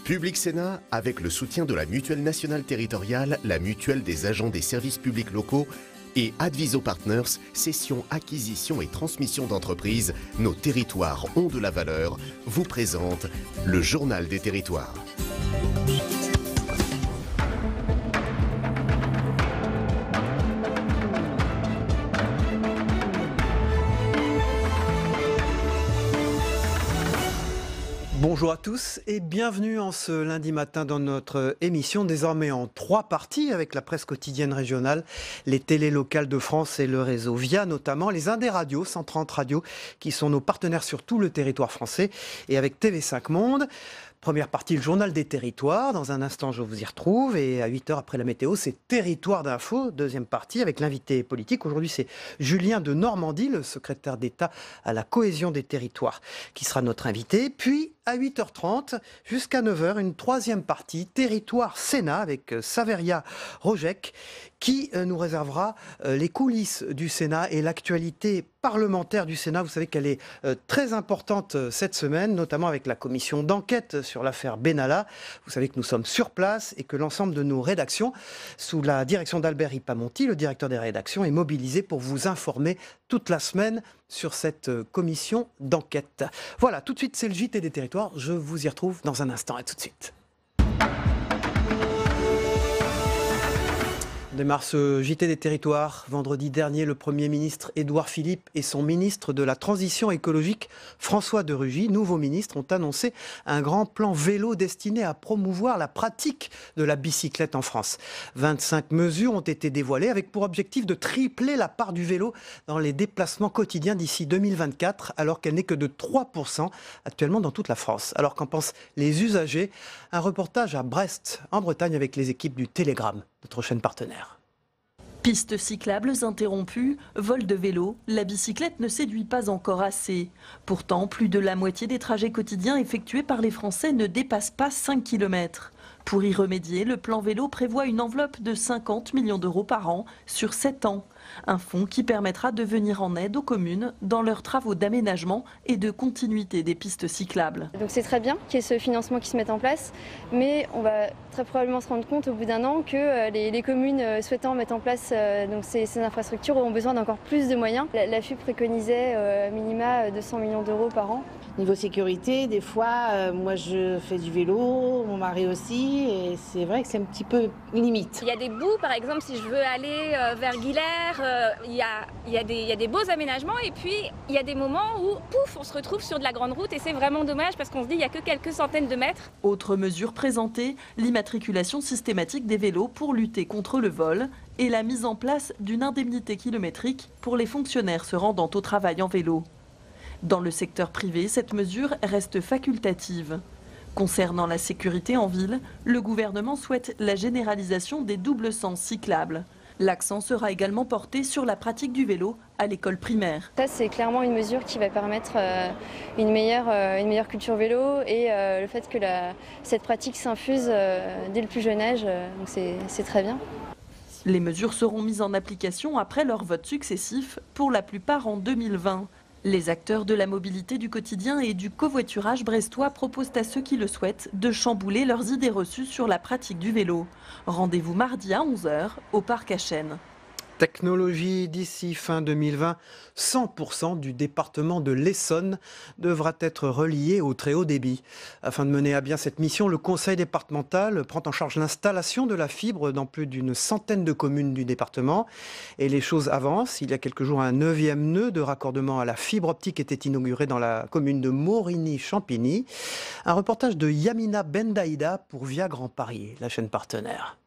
Public Sénat, avec le soutien de la Mutuelle nationale territoriale, la Mutuelle des agents des services publics locaux et Adviso Partners, cession, acquisition et transmission d'entreprises, nos territoires ont de la valeur, vous présente le Journal des territoires. Bonjour à tous et bienvenue en ce lundi matin dans notre émission, désormais en 3 parties avec la presse quotidienne régionale, les télés locales de France et le réseau VIA, notamment les Indés Radio, 130 radios qui sont nos partenaires sur tout le territoire français, et avec TV5 Monde. Première partie, le journal des territoires. Dans un instant, je vous y retrouve. Et à 8h après la météo, c'est Territoire d'info. Deuxième partie avec l'invité politique. Aujourd'hui, c'est Julien de Normandie, le secrétaire d'État à la cohésion des territoires, qui sera notre invité. Puis, à 8h30, jusqu'à 9h, une troisième partie, Territoire Sénat, avec Saveria Rojek, qui nous réservera les coulisses du Sénat et l'actualité parlementaire du Sénat. Vous savez qu'elle est très importante cette semaine, notamment avec la commission d'enquête sur l'affaire Benalla. Vous savez que nous sommes sur place et que l'ensemble de nos rédactions, sous la direction d'Albert Ripamonti, le directeur des rédactions, est mobilisé pour vous informer toute la semaine sur cette commission d'enquête. Voilà, tout de suite, c'est le JT des territoires. Je vous y retrouve dans un instant. À tout de suite. On démarre ce JT des territoires. Vendredi dernier, le Premier ministre Édouard Philippe et son ministre de la Transition écologique, François de Rugy, nouveau ministre, ont annoncé un grand plan vélo destiné à promouvoir la pratique de la bicyclette en France. 25 mesures ont été dévoilées avec pour objectif de tripler la part du vélo dans les déplacements quotidiens d'ici 2024, alors qu'elle n'est que de 3% actuellement dans toute la France. Alors qu'en pensent les usagers? Un reportage à Brest, en Bretagne, avec les équipes du Télégramme, notre chaîne partenaire. Pistes cyclables interrompues, vol de vélo, la bicyclette ne séduit pas encore assez. Pourtant, plus de la moitié des trajets quotidiens effectués par les Français ne dépassent pas 5 km. Pour y remédier, le plan vélo prévoit une enveloppe de 50 millions d'euros par an sur 7 ans. Un fonds qui permettra de venir en aide aux communes dans leurs travaux d'aménagement et de continuité des pistes cyclables. Donc c'est très bien qu'il y ait ce financement qui se mette en place, mais on va très probablement se rendre compte au bout d'un an que les communes souhaitant mettre en place donc ces infrastructures auront besoin d'encore plus de moyens. La FUP préconisait minima 200 millions d'euros par an. Niveau sécurité, des fois, moi je fais du vélo, mon mari aussi, et c'est vrai que c'est un petit peu limite. Il y a des bouts, par exemple, si je veux aller vers Guilherme, il y a des beaux aménagements, et puis il y a des moments où, pouf, on se retrouve sur de la grande route, et c'est vraiment dommage parce qu'on se dit il n'y a que quelques centaines de mètres. Autre mesure présentée, l'immatriculation systématique des vélos pour lutter contre le vol et la mise en place d'une indemnité kilométrique pour les fonctionnaires se rendant au travail en vélo. Dans le secteur privé, cette mesure reste facultative. Concernant la sécurité en ville, le gouvernement souhaite la généralisation des doubles sens cyclables. L'accent sera également porté sur la pratique du vélo à l'école primaire. Ça, c'est clairement une mesure qui va permettre une meilleure culture vélo et le fait que cette pratique s'infuse dès le plus jeune âge, donc c'est très bien. Les mesures seront mises en application après leurs votes successifs, pour la plupart en 2020. Les acteurs de la mobilité du quotidien et du covoiturage brestois proposent à ceux qui le souhaitent de chambouler leurs idées reçues sur la pratique du vélo. Rendez-vous mardi à 11h au Parc à Chênes. Technologie, d'ici fin 2020, 100% du département de l'Essonne devra être relié au très haut débit. Afin de mener à bien cette mission, le conseil départemental prend en charge l'installation de la fibre dans plus d'une centaine de communes du département. Et les choses avancent. Il y a quelques jours, un 9e nœud de raccordement à la fibre optique était inauguré dans la commune de Morigny-Champigny. Un reportage de Yamina Bendaïda pour Via Grand Paris, la chaîne partenaire.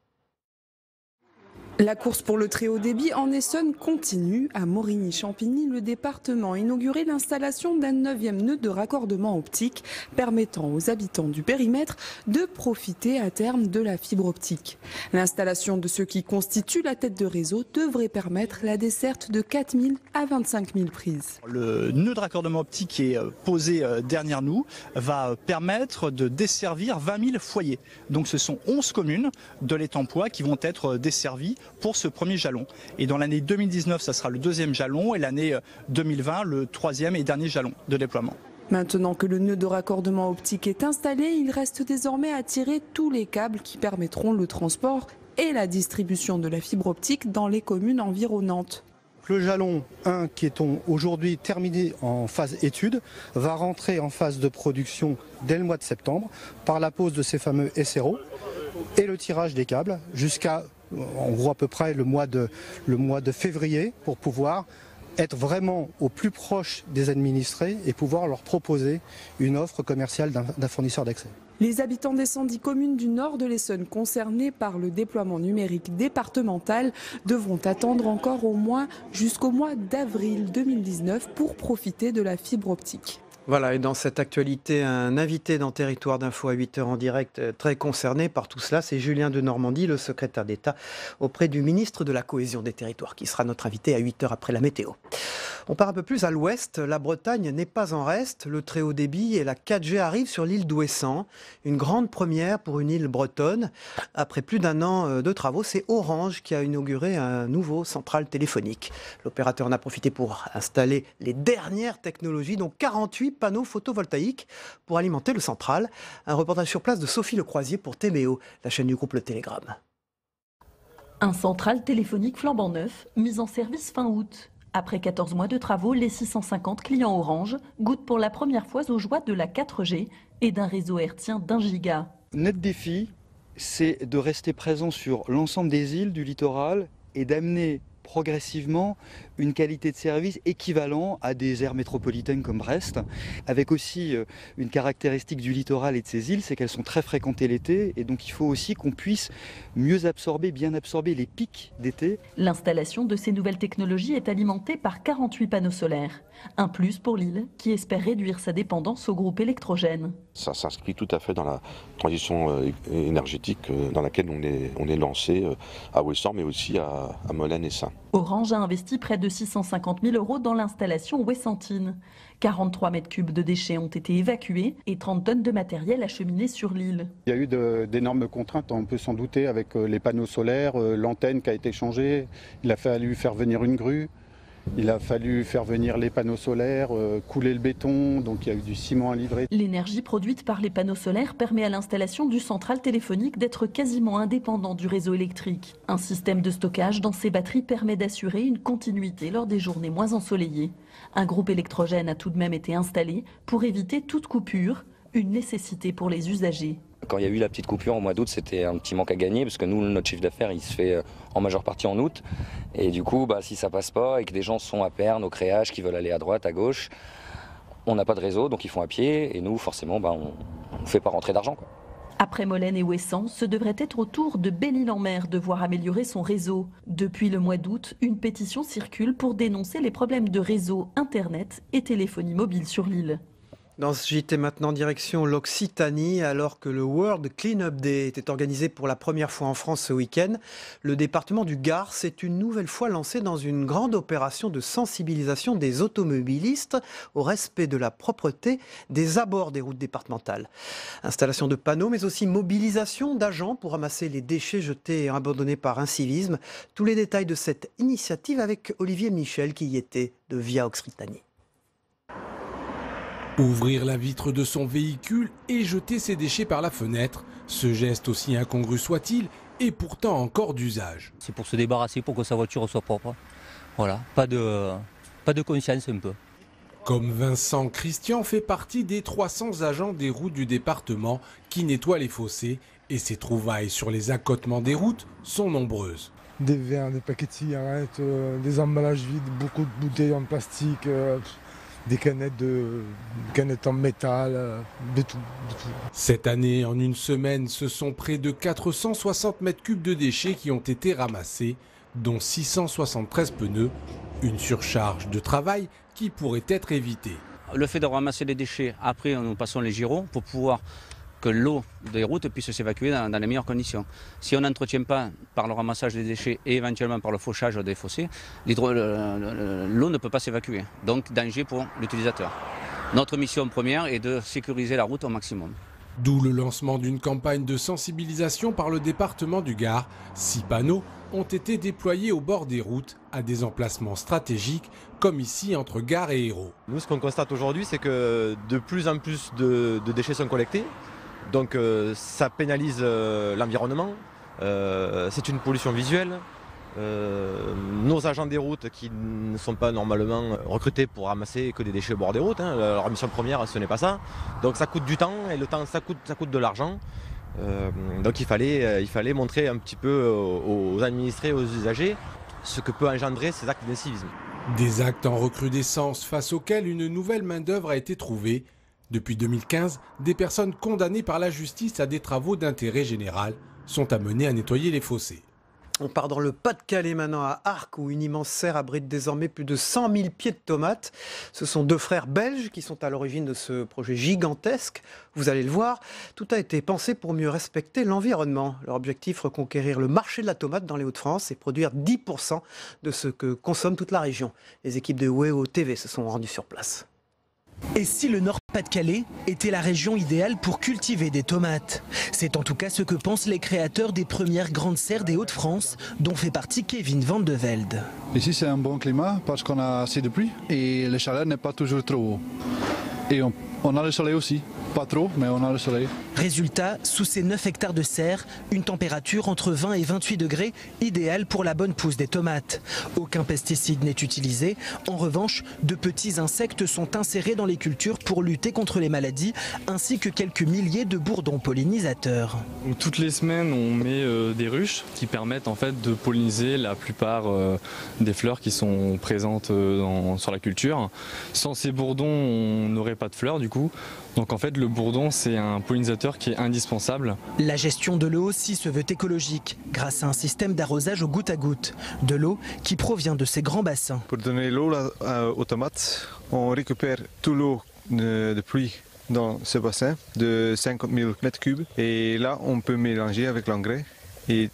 La course pour le très haut débit en Essonne continue. À Morigny-Champigny, le département a inauguré l'installation d'un 9e nœud de raccordement optique permettant aux habitants du périmètre de profiter à terme de la fibre optique. L'installation de ce qui constitue la tête de réseau devrait permettre la desserte de 4 000 à 25 000 prises. Le nœud de raccordement optique qui est posé derrière nous va permettre de desservir 20 000 foyers. Donc ce sont 11 communes de l'Étampois qui vont être desservies pour ce premier jalon. Et dans l'année 2019, ça sera le 2e jalon et l'année 2020, le 3e et dernier jalon de déploiement. Maintenant que le nœud de raccordement optique est installé, il reste désormais à tirer tous les câbles qui permettront le transport et la distribution de la fibre optique dans les communes environnantes. Le jalon 1, qui est aujourd'hui terminé en phase étude, va rentrer en phase de production dès le mois de septembre par la pose de ces fameux SRO et le tirage des câbles jusqu'à, en gros, à peu près le mois de février pour pouvoir être vraiment au plus proche des administrés et pouvoir leur proposer une offre commerciale d'un fournisseur d'accès. Les habitants des 110 communes du nord de l'Essonne concernées par le déploiement numérique départemental devront attendre encore au moins jusqu'au mois d'avril 2019 pour profiter de la fibre optique. Voilà, et dans cette actualité, un invité dans Territoire d'Info à 8h en direct, très concerné par tout cela, c'est Julien de Normandie, le secrétaire d'État auprès du ministre de la Cohésion des Territoires, qui sera notre invité à 8h après la météo. On part un peu plus à l'ouest, la Bretagne n'est pas en reste, le très haut débit et la 4G arrivent sur l'île d'Ouessant, une grande première pour une île bretonne. Après plus d'un an de travaux, c'est Orange qui a inauguré un nouveau central téléphonique. L'opérateur en a profité pour installer les dernières technologies, dont 48 panneaux photovoltaïques pour alimenter le central. Un reportage sur place de Sophie Lecroisier pour TMO, la chaîne du groupe Le Télégramme. Un central téléphonique flambant neuf, mis en service fin août. Après 14 mois de travaux, les 650 clients Orange goûtent pour la première fois aux joies de la 4G et d'un réseau hertzien d'1 giga. Notre défi, c'est de rester présent sur l'ensemble des îles du littoral et d'amener progressivement une qualité de service équivalent à des aires métropolitaines comme Brest, avec aussi une caractéristique du littoral et de ces îles, c'est qu'elles sont très fréquentées l'été, et donc il faut aussi qu'on puisse mieux absorber, bien absorber les pics d'été. L'installation de ces nouvelles technologies est alimentée par 48 panneaux solaires. Un plus pour l'île, qui espère réduire sa dépendance au groupe électrogène. Ça s'inscrit tout à fait dans la transition énergétique dans laquelle on est lancé à Ouessant, mais aussi à Molène et Saint. Orange a investi près de 650 000 € dans l'installation ouessantine. 43 mètres cubes de déchets ont été évacués et 30 tonnes de matériel acheminées sur l'île. Il y a eu d'énormes contraintes, on peut s'en douter, avec les panneaux solaires, l'antenne qui a été changée, il a fallu faire venir une grue. Il a fallu faire venir les panneaux solaires, couler le béton, donc il y a eu du ciment à livrer. L'énergie produite par les panneaux solaires permet à l'installation du central téléphonique d'être quasiment indépendant du réseau électrique. Un système de stockage dans ces batteries permet d'assurer une continuité lors des journées moins ensoleillées. Un groupe électrogène a tout de même été installé pour éviter toute coupure, une nécessité pour les usagers. Quand il y a eu la petite coupure au mois d'août, c'était un petit manque à gagner parce que nous, notre chiffre d'affaires, il se fait en majeure partie en août. Et du coup, si ça passe pas et que des gens sont à Perne, au créage, qui veulent aller à droite, à gauche, on n'a pas de réseau, donc ils font à pied. Et nous, forcément, on ne fait pas rentrer d'argent, quoi. Après Molène et Ouessant, ce devrait être au tour de Belle-Île-en-Mer de voir améliorer son réseau. Depuis le mois d'août, une pétition circule pour dénoncer les problèmes de réseau, internet et téléphonie mobile sur l'île. Dans ce JT maintenant, direction l'Occitanie, alors que le World Clean-up Day était organisé pour la première fois en France ce week-end, le département du Gard s'est une nouvelle fois lancé dans une grande opération de sensibilisation des automobilistes au respect de la propreté des abords des routes départementales. Installation de panneaux, mais aussi mobilisation d'agents pour ramasser les déchets jetés et abandonnés par incivisme. Tous les détails de cette initiative avec Olivier Michel qui y était de Via Occitanie. Ouvrir la vitre de son véhicule et jeter ses déchets par la fenêtre, ce geste aussi incongru soit-il, est pourtant encore d'usage. C'est pour se débarrasser, pour que sa voiture soit propre. Voilà, pas de conscience un peu. Comme Vincent, Christian fait partie des 300 agents des routes du département qui nettoient les fossés et ses trouvailles sur les accotements des routes sont nombreuses. Des verres, des paquets de cigarettes, des emballages vides, beaucoup de bouteilles en plastique. Des canettes en métal, de tout. Cette année, en une semaine, ce sont près de 460 mètres cubes de déchets qui ont été ramassés, dont 673 pneus, une surcharge de travail qui pourrait être évitée. Le fait de ramasser les déchets, après nous passons les gyros pour pouvoir que l'eau des routes puisse s'évacuer dans les meilleures conditions. Si on n'entretient pas par le ramassage des déchets et éventuellement par le fauchage des fossés, l'eau ne peut pas s'évacuer. Donc danger pour l'utilisateur. Notre mission première est de sécuriser la route au maximum. D'où le lancement d'une campagne de sensibilisation par le département du Gard. 6 panneaux ont été déployés au bord des routes à des emplacements stratégiques comme ici entre Gare et Hérault. Nous, ce qu'on constate aujourd'hui, c'est que de plus en plus de déchets sont collectés. Donc ça pénalise l'environnement, c'est une pollution visuelle. Nos agents des routes qui ne sont pas normalement recrutés pour ramasser que des déchets au bord des routes, leur mission première ce n'est pas ça. Donc ça coûte du temps et le temps ça coûte de l'argent. Donc il fallait montrer un petit peu aux administrés, aux usagers, ce que peut engendrer ces actes d'incivisme. Des actes en recrudescence face auxquels une nouvelle main-d'œuvre a été trouvée. Depuis 2015, des personnes condamnées par la justice à des travaux d'intérêt général sont amenées à nettoyer les fossés. On part dans le Pas-de-Calais maintenant à Arques où une immense serre abrite désormais plus de 100 000 pieds de tomates. Ce sont 2 frères belges qui sont à l'origine de ce projet gigantesque. Vous allez le voir, tout a été pensé pour mieux respecter l'environnement. Leur objectif, reconquérir le marché de la tomate dans les Hauts-de-France et produire 10% de ce que consomme toute la région. Les équipes de WEO TV se sont rendues sur place. Et si le Nord-Pas-de-Calais était la région idéale pour cultiver des tomates? C'est en tout cas ce que pensent les créateurs des premières grandes serres des Hauts-de-France, dont fait partie Kevin Van de Velde. Ici c'est un bon climat parce qu'on a assez de pluie et le chaleur n'est pas toujours trop haut. Et on a le soleil aussi. Pas trop, mais on a le soleil. Résultat, sous ces 9 hectares de serre, une température entre 20 et 28 degrés, idéale pour la bonne pousse des tomates. Aucun pesticide n'est utilisé. En revanche, de petits insectes sont insérés dans les cultures pour lutter contre les maladies, ainsi que quelques milliers de bourdons pollinisateurs. Toutes les semaines, on met des ruches qui permettent en fait de polliniser la plupart des fleurs qui sont présentes sur la culture. Sans ces bourdons, on n'aurait pas de fleurs du coup. Donc en fait, le bourdon, c'est un pollinisateur qui est indispensable. La gestion de l'eau aussi se veut écologique, grâce à un système d'arrosage au goutte à goutte. De l'eau qui provient de ces grands bassins. Pour donner l'eau aux tomates, on récupère toute l'eau de pluie dans ce bassin de 50 000 m3. Et là, on peut mélanger avec l'engrais et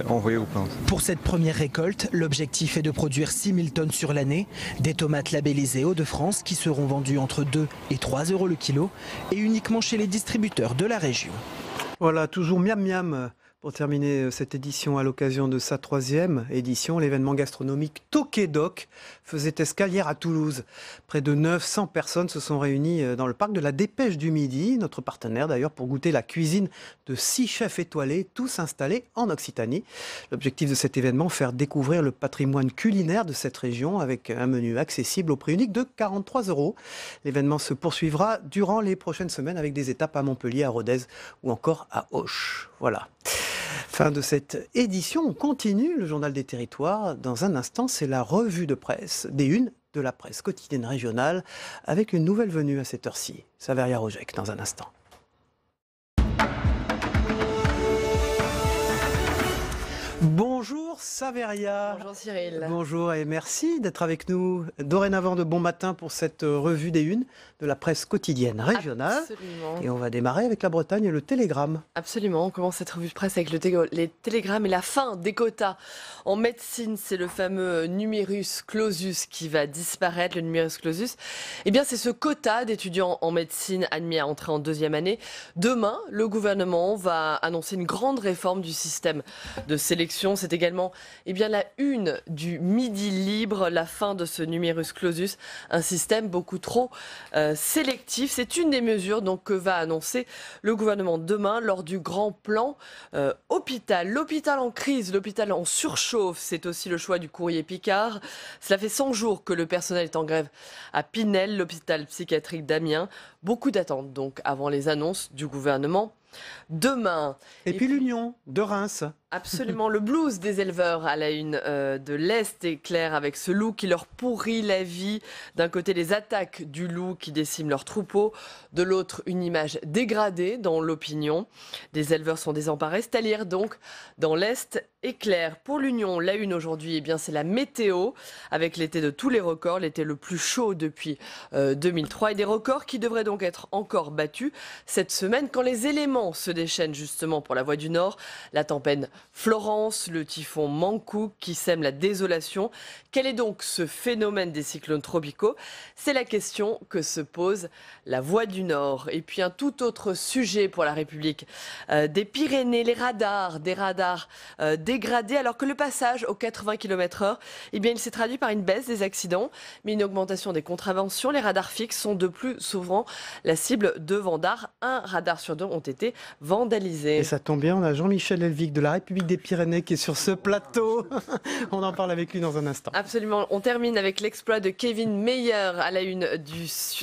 envoyer aux plantes. Pour cette première récolte, l'objectif est de produire 6 000 tonnes sur l'année, des tomates labellisées Hauts-de-France qui seront vendues entre 2 et 3 euros le kilo et uniquement chez les distributeurs de la région. Voilà, toujours miam miam. Pour terminer cette édition à l'occasion de sa 3e édition, l'événement gastronomique Tokédoc faisait escale hier à Toulouse. Près de 900 personnes se sont réunies dans le parc de la Dépêche du Midi, notre partenaire d'ailleurs, pour goûter la cuisine de 6 chefs étoilés, tous installés en Occitanie. L'objectif de cet événement, faire découvrir le patrimoine culinaire de cette région avec un menu accessible au prix unique de 43 €. L'événement se poursuivra durant les prochaines semaines avec des étapes à Montpellier, à Rodez ou encore à Auch. Voilà. Fin de cette édition, on continue le journal des territoires. Dans un instant, c'est la revue de presse des unes de la presse quotidienne régionale avec une nouvelle venue à cette heure-ci. Saveria Rojek dans un instant. Bonjour Saveria. Bonjour Cyril. Bonjour et merci d'être avec nous dorénavant de bon matin pour cette revue des unes de la presse quotidienne régionale. Absolument. Et on va démarrer avec la Bretagne et le Télégramme. Absolument, on commence cette revue de presse avec les télégrammes et la fin des quotas. En médecine, c'est le fameux numerus clausus qui va disparaître, le numerus clausus. Eh bien, c'est ce quota d'étudiants en médecine admis à entrer en 2e année. Demain, le gouvernement va annoncer une grande réforme du système de sélection. C'est également la une du Midi Libre, la fin de ce numerus clausus, un système beaucoup trop sélectif. C'est une des mesures donc, que va annoncer le gouvernement demain lors du grand plan hôpital. L'hôpital en crise, l'hôpital en surchauffe, c'est aussi le choix du Courrier Picard. Cela fait 100 jours que le personnel est en grève à Pinel, l'hôpital psychiatrique d'Amiens. Beaucoup d'attentes donc avant les annonces du gouvernement demain. Et puis l'Union de Reims. Absolument, le blues des éleveurs à la une de l'Est est clair avec ce loup qui leur pourrit la vie. D'un côté, les attaques du loup qui déciment leurs troupeaux. De l'autre, une image dégradée dans l'opinion. Des éleveurs sont désemparés. C'est à lire donc dans l'Est est clair. Pour l'Union, la une aujourd'hui, c'est la météo avec l'été de tous les records, l'été le plus chaud depuis 2003 et des records qui devraient donc être encore battus cette semaine quand les éléments se déchaînent justement pour la Voie du Nord. La tempête Florence, le typhon Mankou qui sème la désolation. Quel est donc ce phénomène des cyclones tropicaux? C'est la question que se pose la Voix du Nord. Et puis un tout autre sujet pour la République des Pyrénées, les radars, des radars dégradés, alors que le passage aux 80 km/h, eh bien, il s'est traduit par une baisse des accidents, mais une augmentation des contraventions. Les radars fixes sont de plus souvent la cible de vendards. Un radar sur deux ont été vandalisés. Et ça tombe bien, on a Jean-Michel Elvig de la République des Pyrénées qui est sur ce plateau. On en parle avec lui dans un instant. Absolument. On termine avec l'exploit de Kevin Meyer à la une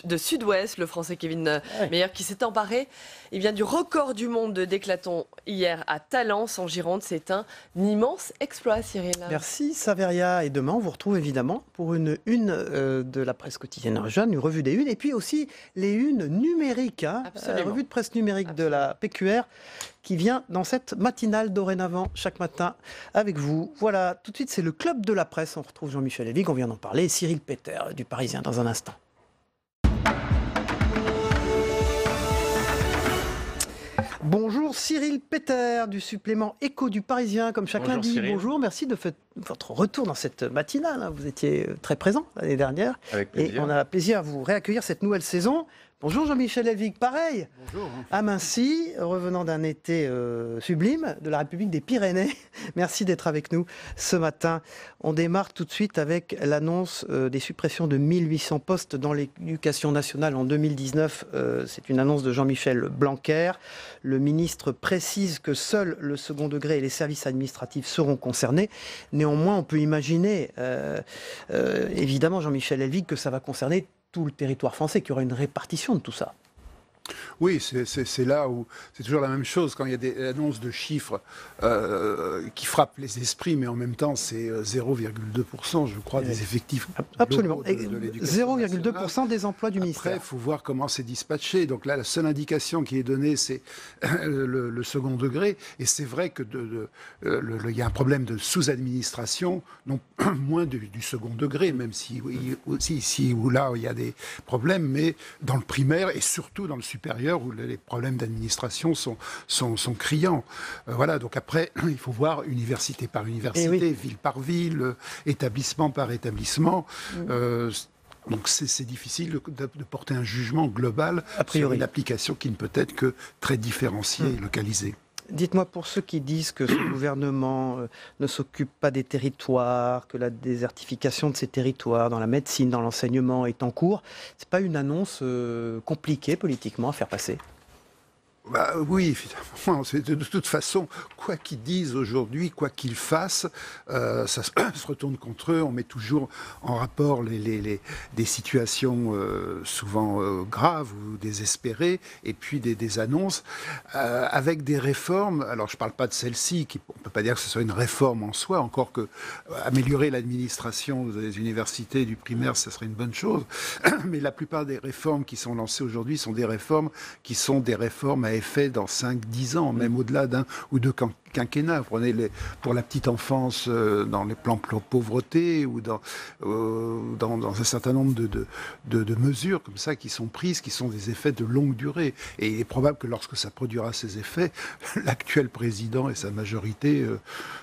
de Sud-Ouest, le Français Kevin Meyer qui s'est emparé du record du monde de décathlon hier à Talence en Gironde. C'est un immense exploit, Cyril. Merci Saveria. Et demain, on vous retrouve évidemment pour une de la presse quotidienne régionale, une revue des unes, et puis aussi les unes numériques, la revue de presse numérique de la PQR qui vient dans cette matinale dorénavant chaque matin avec vous. Voilà, tout de suite c'est le club de la presse. On retrouve Jean-Michel Elvig, on vient d'en parler, et Cyril Peter du Parisien dans un instant. Bonjour Cyril Peter du supplément Écho du Parisien, comme chaque lundi. Cyril. Bonjour, merci de votre retour dans cette matinale. Vous étiez très présent l'année dernière. Avec plaisir. Et on a plaisir à vous réaccueillir cette nouvelle saison. Bonjour Jean-Michel Elvig, pareil. Bonjour. À Mincy, revenant d'un été sublime de la République des Pyrénées. Merci d'être avec nous ce matin. On démarre tout de suite avec l'annonce des suppressions de 1800 postes dans l'éducation nationale en 2019. C'est une annonce de Jean-Michel Blanquer. Le ministre précise que seul le second degré et les services administratifs seront concernés. Néanmoins, on peut imaginer, évidemment, Jean-Michel Elvig, que ça va concerner tout le territoire français, qu'il y aura une répartition de tout ça. Oui, c'est là où c'est toujours la même chose quand il y a des annonces de chiffres qui frappent les esprits, mais en même temps c'est 0,2%, je crois, des effectifs. Absolument. De 0,2% des emplois du ministère. Après, il faut voir comment c'est dispatché. Donc là, la seule indication qui est donnée, c'est le second degré. Et c'est vrai que il y a un problème de sous-administration, non moins du second degré, même si ici ou là il y a des problèmes, mais dans le primaire et surtout dans le supérieur où les problèmes d'administration sont criants. Voilà, donc après, il faut voir université par université, ville par ville, établissement par établissement. Donc c'est difficile de porter un jugement global sur une application qui ne peut être que très différenciée et localisée. Dites-moi, pour ceux qui disent que ce gouvernement ne s'occupe pas des territoires, que la désertification de ces territoires dans la médecine, dans l'enseignement est en cours, c'est pas une annonce compliquée politiquement à faire passer ? Bah, oui, évidemment. De toute façon, quoi qu'ils disent aujourd'hui, quoi qu'ils fassent, ça se retourne contre eux. On met toujours en rapport des situations souvent graves ou désespérées, et puis des annonces avec des réformes. Alors, je ne parle pas de celle-ci, on ne peut pas dire que ce soit une réforme en soi, encore que améliorer l'administration des universités et du primaire, ce serait une bonne chose. Mais la plupart des réformes qui sont lancées aujourd'hui sont des réformes à effet dans 5-10 ans, même au-delà d'un ou deux quinquennats. Prenez pour la petite enfance dans les plans pauvreté ou dans un certain nombre de mesures comme ça qui sont prises, qui sont des effets de longue durée. Et il est probable que lorsque ça produira ces effets, l'actuel président et sa majorité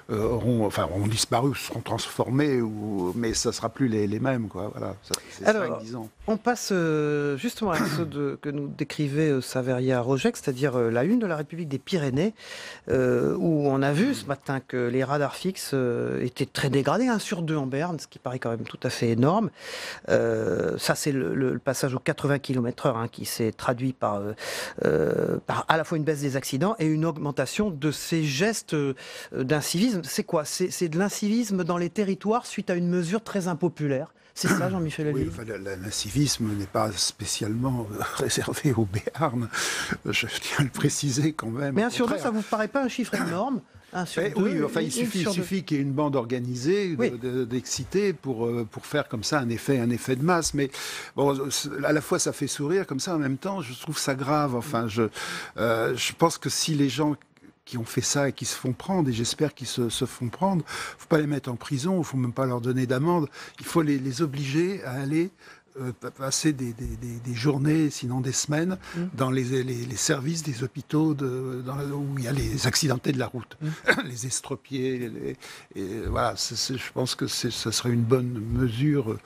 auront disparu, seront transformés, mais ça ne sera plus les mêmes. Quoi. Voilà, c'est 5-10 ans. On passe justement à ceux que nous décrivait Saveria Rogex, c'est-à-dire la une de la République des Pyrénées, où on a vu ce matin que les radars fixes étaient très dégradés, 1 sur 2 en Berne, ce qui paraît quand même tout à fait énorme. Ça, c'est le passage aux 80 km/h qui s'est traduit par à la fois une baisse des accidents et une augmentation de ces gestes d'incivisme. C'est quoi ? C'est de l'incivisme dans les territoires suite à une mesure très impopulaire. C'est ça, Jean-Michel Elvig ? Oui, l'incivisme n'est pas spécialement réservé au Béarn. Je tiens à le préciser quand même. Mais 1 sur 2, ça ne vous paraît pas un chiffre énorme ? Oui, enfin, il suffit qu'il y ait une bande organisée d'excités pour faire comme ça un effet de masse. Mais bon, à la fois ça fait sourire comme ça, en même temps je trouve ça grave. Enfin, je pense que si les gens qui ont fait ça et qui se font prendre, et j'espère qu'ils se font prendre, il ne faut pas les mettre en prison, il ne faut même pas leur donner d'amende, il faut les obliger à aller passer des journées, sinon des semaines, dans les services des hôpitaux où il y a les accidentés de la route, les estropiés. Voilà, je pense que ce serait une bonne mesure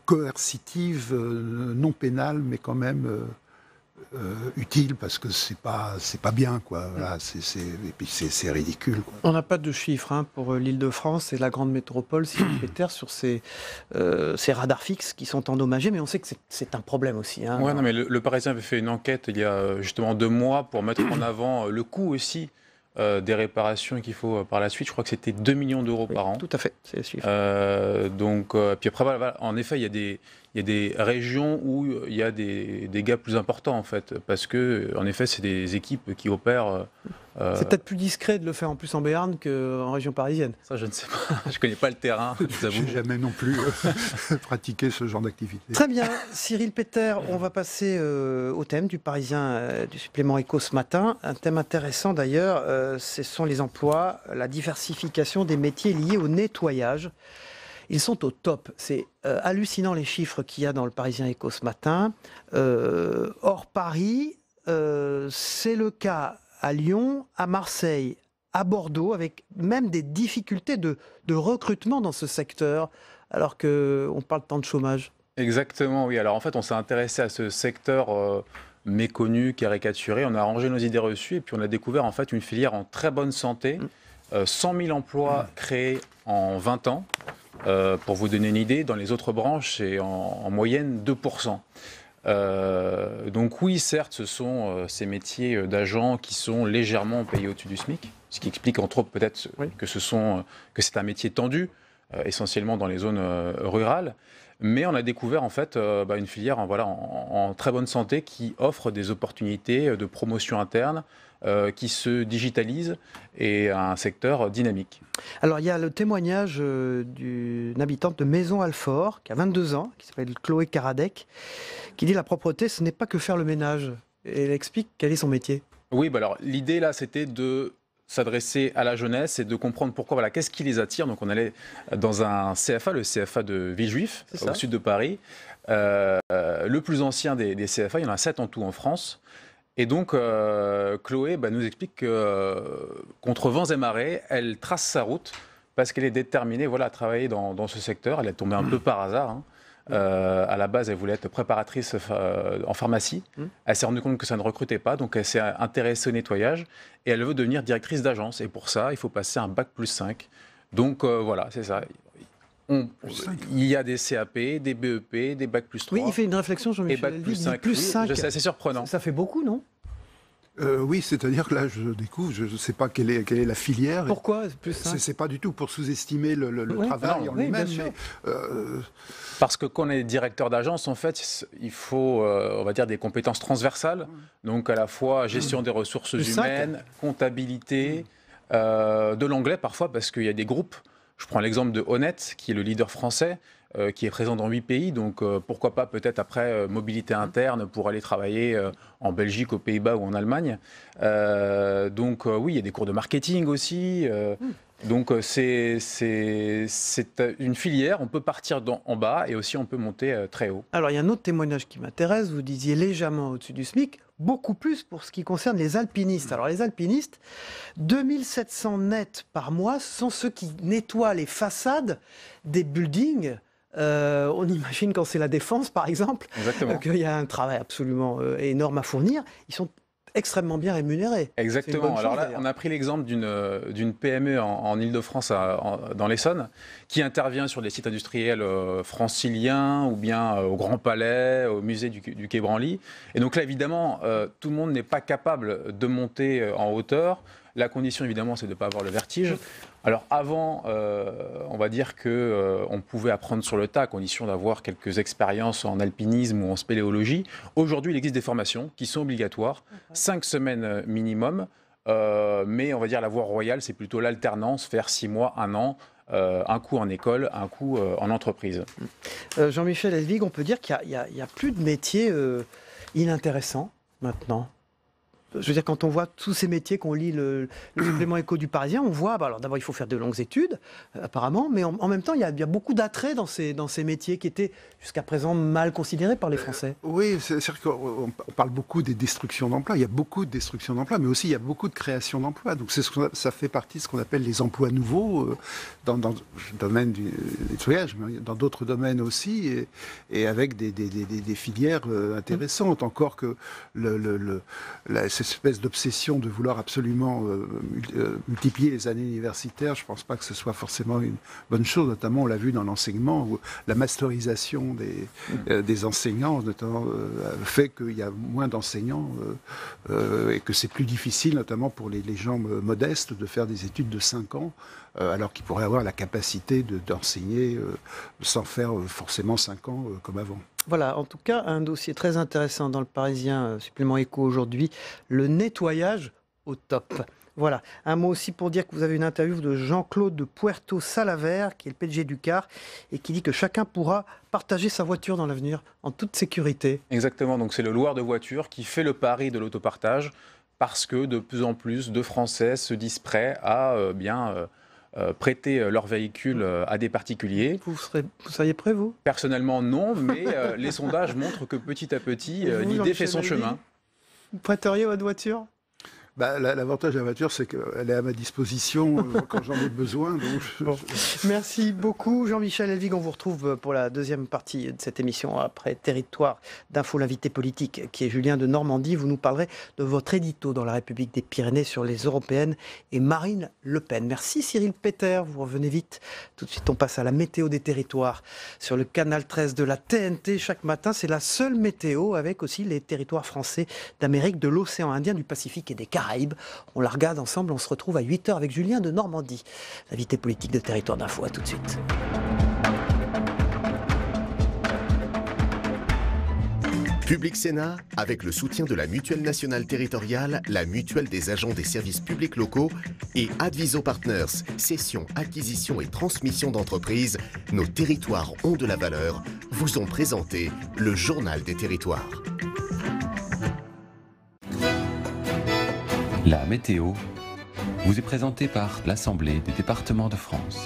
coercitive, non pénale, mais quand même utile, parce que c'est pas bien, quoi. Voilà, et puis c'est ridicule, quoi. On n'a pas de chiffres pour l'Île-de-France et la grande métropole, Cyril Peter, sur ces radars fixes qui sont endommagés, mais on sait que c'est un problème aussi. Ouais, non, mais le Parisien avait fait une enquête il y a justement 2 mois pour mettre en avant le coût aussi des réparations qu'il faut par la suite. Je crois que c'était 2 millions d'euros par an. Tout à fait, c'est le chiffre. Puis après, voilà, en effet, il y a des régions où il y a des dégâts plus importants, en fait, parce que, en effet, c'est des équipes qui opèrent. C'est peut-être plus discret de le faire en plus en Béarn qu'en région parisienne. Ça, je ne sais pas. Je ne connais pas le terrain, je vous avoue. Je n'ai jamais non plus pratiqué ce genre d'activité. Très bien. Cyril Peter, on va passer au thème du Parisien, du supplément Éco ce matin. Un thème intéressant d'ailleurs, ce sont les emplois, la diversification des métiers liés au nettoyage. Ils sont au top. C'est hallucinant les chiffres qu'il y a dans le Parisien Éco ce matin. Hors Paris, c'est le cas à Lyon, à Marseille, à Bordeaux, avec même des difficultés de recrutement dans ce secteur, alors qu'on parle tant de chômage. Exactement, oui. Alors en fait, on s'est intéressé à ce secteur méconnu, caricaturé. On a arrangé nos idées reçues et puis on a découvert en fait une filière en très bonne santé. 100 000 emplois créés en 20 ans. Pour vous donner une idée, dans les autres branches, c'est en moyenne 2%. Donc oui, certes, ce sont ces métiers d'agents qui sont légèrement payés au-dessus du SMIC, ce qui explique entre autres peut-être que c'est un métier tendu, essentiellement dans les zones rurales. Mais on a découvert en fait une filière en très bonne santé qui offre des opportunités de promotion interne, qui se digitalise et un secteur dynamique. Alors il y a le témoignage d'une habitante de Maison-Alfort qui a 22 ans, qui s'appelle Chloé Karadec, qui dit la propreté ce n'est pas que faire le ménage. Et elle explique quel est son métier. Oui, alors l'idée là c'était de s'adresser à la jeunesse et de comprendre pourquoi, qu'est-ce qui les attire. Donc on allait dans un CFA, le CFA de Villejuif, au sud de Paris, le plus ancien des CFA, il y en a 7 en tout en France. Et donc, Chloé nous explique que, contre vents et marées, elle trace sa route parce qu'elle est déterminée à travailler dans ce secteur. Elle est tombée un peu par hasard. À la base, elle voulait être préparatrice en pharmacie. Elle s'est rendue compte que ça ne recrutait pas, donc elle s'est intéressée au nettoyage et elle veut devenir directrice d'agence. Et pour ça, il faut passer un bac plus 5. Donc voilà, c'est ça. Il y a des CAP, des BEP, des bac plus 3. Oui, il fait une réflexion, Jean-Michel. Et bac plus 5. Plus 5. Je sais, c'est surprenant. Ça fait beaucoup, non ? Oui, c'est-à-dire que là, je découvre, je ne sais pas quelle est la filière. Pourquoi plus 5 ? C'est pas du tout pour sous-estimer le travail en lui-même. Parce que quand on est directeur d'agence, en fait, il faut, on va dire, des compétences transversales. Donc à la fois gestion des ressources humaines, comptabilité, de l'anglais parfois, parce qu'il y a des groupes. Je prends l'exemple de Honnête, qui est le leader français, qui est présent dans 8 pays. Donc pourquoi pas peut-être après mobilité interne pour aller travailler en Belgique, aux Pays-Bas ou en Allemagne. Donc oui, il y a des cours de marketing aussi. Donc c'est une filière, on peut partir en bas et aussi on peut monter très haut. Alors il y a un autre témoignage qui m'intéresse, vous disiez légèrement au-dessus du SMIC, beaucoup plus pour ce qui concerne les alpinistes. Alors les alpinistes, 2700 nets par mois, ce sont ceux qui nettoient les façades des buildings. On imagine quand c'est la Défense par exemple, qu'il y a un travail absolument énorme à fournir. Ils sont extrêmement bien rémunérés. Exactement. Alors là, on a pris l'exemple d'une PME en Île-de-France, dans l'Essonne, qui intervient sur des sites industriels franciliens ou bien au Grand Palais, au musée du Quai Branly. Et donc là, évidemment, tout le monde n'est pas capable de monter en hauteur. La condition, évidemment, c'est de ne pas avoir le vertige. Alors avant, on va dire qu'on pouvait apprendre sur le tas à condition d'avoir quelques expériences en alpinisme ou en spéléologie. Aujourd'hui, il existe des formations qui sont obligatoires, 5 semaines minimum, mais on va dire la voie royale, c'est plutôt l'alternance, faire 6 mois, 1 an, un coup en école, un coup en entreprise. Jean-Michel Elvig, on peut dire qu'il n'y a plus de métiers inintéressants maintenant. Je veux dire, quand on voit tous ces métiers, qu'on lit le supplément éco du Parisien, on voit, alors d'abord il faut faire de longues études, apparemment, mais en même temps il y a beaucoup d'attrait dans ces métiers qui étaient jusqu'à présent mal considérés par les Français. Oui, c'est-à-dire qu'on parle beaucoup des destructions d'emplois, il y a beaucoup de destructions d'emplois, mais aussi il y a beaucoup de création d'emplois. Donc ça fait partie de ce qu'on appelle les emplois nouveaux, dans le domaine du nettoyage, mais dans d'autres domaines aussi, et avec des filières intéressantes, encore que cette espèce d'obsession de vouloir absolument multiplier les années universitaires, je ne pense pas que ce soit forcément une bonne chose. Notamment, on l'a vu dans l'enseignement, où la masterisation des enseignants notamment, fait qu'il y a moins d'enseignants et que c'est plus difficile, notamment pour les gens modestes, de faire des études de 5 ans, alors qu'ils pourraient avoir la capacité d'enseigner sans faire forcément 5 ans comme avant. Voilà, en tout cas, un dossier très intéressant dans le Parisien, supplément éco aujourd'hui, le nettoyage au top. Voilà, un mot aussi pour dire que vous avez une interview de Jean-Claude de Puerto Salaver, qui est le PDG du CAR, et qui dit que chacun pourra partager sa voiture dans l'avenir en toute sécurité. Exactement, donc c'est le loueur de voiture qui fait le pari de l'autopartage, parce que de plus en plus de Français se disent prêts à prêter leur véhicule à des particuliers. Vous seriez prêt, vous? Personnellement, non, mais les sondages montrent que petit à petit, l'idée fait son chemin. Vous prêteriez votre voiture? L'avantage de la voiture, c'est qu'elle est à ma disposition quand j'en ai besoin. Donc Merci beaucoup, Jean-Michel Elvig. On vous retrouve pour la deuxième partie de cette émission, après Territoire d'Info, l'invité politique, qui est Julien de Normandie. Vous nous parlerez de votre édito dans la République des Pyrénées sur les européennes et Marine Le Pen. Merci Cyril Peter, vous revenez vite. Tout de suite, on passe à la météo des territoires sur le canal 13 de la TNT. Chaque matin, c'est la seule météo, avec aussi les territoires français d'Amérique, de l'océan Indien, du Pacifique et des Caraïbes. On la regarde ensemble, on se retrouve à 8h avec Julien de Normandie, l'invité politique de Territoire d'Info. À tout de suite. Public Sénat, avec le soutien de la Mutuelle nationale territoriale, la Mutuelle des agents des services publics locaux et Adviso Partners, cession, acquisition et transmission d'entreprises, nos territoires ont de la valeur, vous ont présenté le Journal des territoires. La météo vous est présentée par l'Assemblée des départements de France.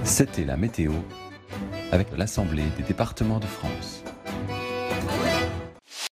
C'était la météo avec l'Assemblée des départements de France.